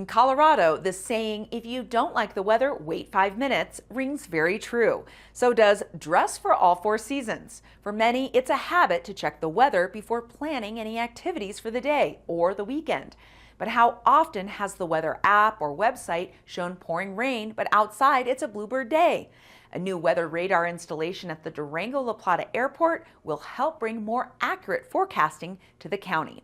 In Colorado, the saying, "if you don't like the weather, wait 5 minutes," rings very true. So does dress for all 4 seasons. For many, it's a habit to check the weather before planning any activities for the day or the weekend. But how often has the weather app or website shown pouring rain, but outside it's a bluebird day? A new weather radar installation at the Durango-La Plata Airport will help bring more accurate forecasting to the county,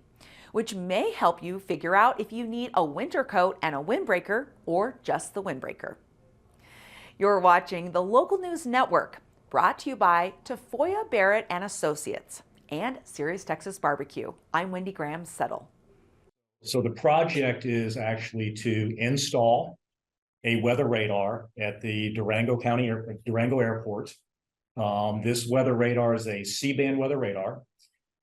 which may help you figure out if you need a winter coat and a windbreaker or just the windbreaker. You're watching the Local News Network, brought to you by Tafoya Barrett and Associates and Sirius Texas Barbecue. I'm Wendy Graham-Settle. So the project is actually to install a weather radar at the Durango Airport. This weather radar is a C-band weather radar.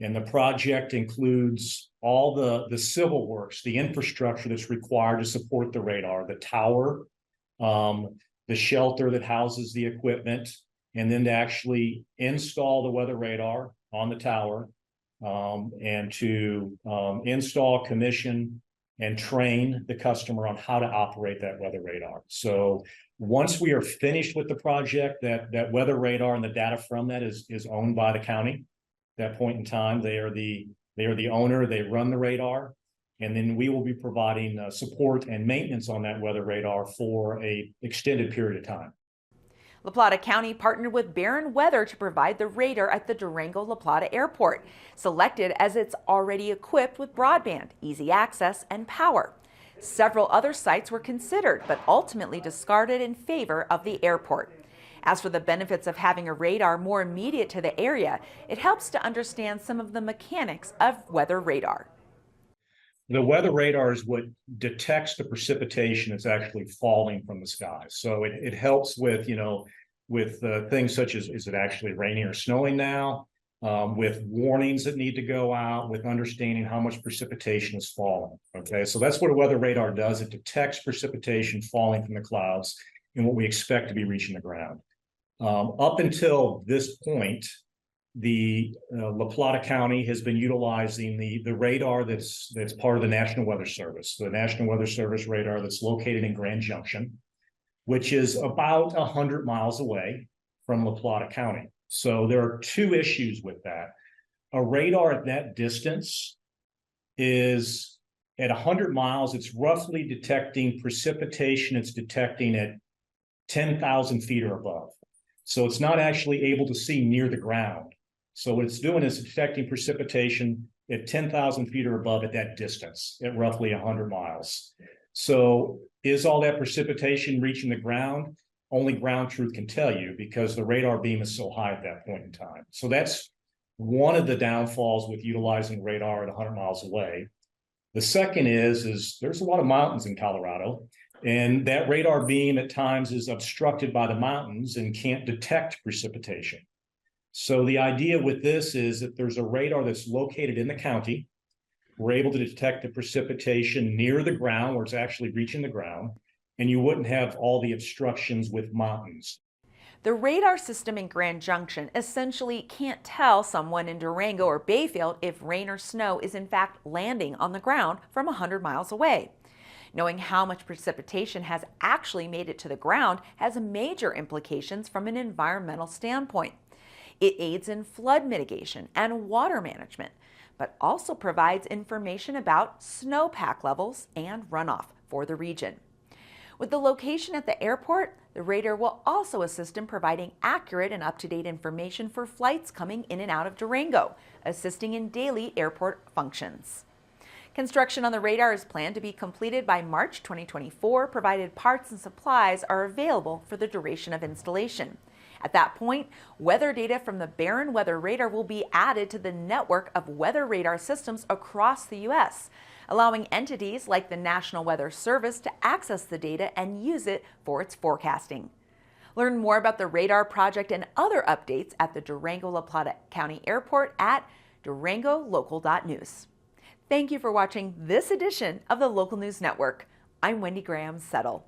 And the project includes all the civil works, the infrastructure that's required to support the radar, the tower, the shelter that houses the equipment, and then to actually install the weather radar on the tower, and to install, commission, and train the customer on how to operate that weather radar. So once we are finished with the project, that weather radar and the data from that is owned by the county. That point in time, they are the owner, they run the radar, and then we will be providing support and maintenance on that weather radar for a extended period of time. La Plata County partnered with Barron Weather to provide the radar at the Durango-La Plata Airport, selected as it's already equipped with broadband, easy access, and power. Several other sites were considered, but ultimately discarded in favor of the airport. As for the benefits of having a radar more immediate to the area, it helps to understand some of the mechanics of weather radar. The weather radar is what detects the precipitation that's actually falling from the sky. So it helps with, things such as, is it actually raining or snowing now? With warnings that need to go out, with understanding how much precipitation is falling. Okay, so that's what a weather radar does. It detects precipitation falling from the clouds and what we expect to be reaching the ground. Up until this point, the La Plata County has been utilizing the radar that's part of the National Weather Service, the National Weather Service radar that's located in Grand Junction, which is about 100 miles away from La Plata County. So there are two issues with that. A radar at that distance is at 100 miles, it's roughly detecting precipitation. It's detecting at 10,000 feet or above. So it's not actually able to see near the ground. So what it's doing is detecting precipitation at 10,000 feet or above at that distance, at roughly 100 miles. So is all that precipitation reaching the ground? Only ground truth can tell you, because the radar beam is so high at that point in time. So that's one of the downfalls with utilizing radar at 100 miles away. The second is there's a lot of mountains in Colorado, and that radar beam at times is obstructed by the mountains and can't detect precipitation. So the idea with this is that there's a radar that's located in the county. We're able to detect the precipitation near the ground, where it's actually reaching the ground, and you wouldn't have all the obstructions with mountains. The radar system in Grand Junction essentially can't tell someone in Durango or Bayfield if rain or snow is in fact landing on the ground from 100 miles away. Knowing how much precipitation has actually made it to the ground has major implications from an environmental standpoint. It aids in flood mitigation and water management, but also provides information about snowpack levels and runoff for the region. With the location at the airport, the radar will also assist in providing accurate and up-to-date information for flights coming in and out of Durango, assisting in daily airport functions. Construction on the radar is planned to be completed by March 2024, provided parts and supplies are available for the duration of installation. At that point, weather data from the Barron Weather Radar will be added to the network of weather radar systems across the U.S., allowing entities like the National Weather Service to access the data and use it for its forecasting. Learn more about the radar project and other updates at the Durango-La Plata County Airport at durangolocal.news. Thank you for watching this edition of the Local News Network. I'm Wendy Graham-Settle.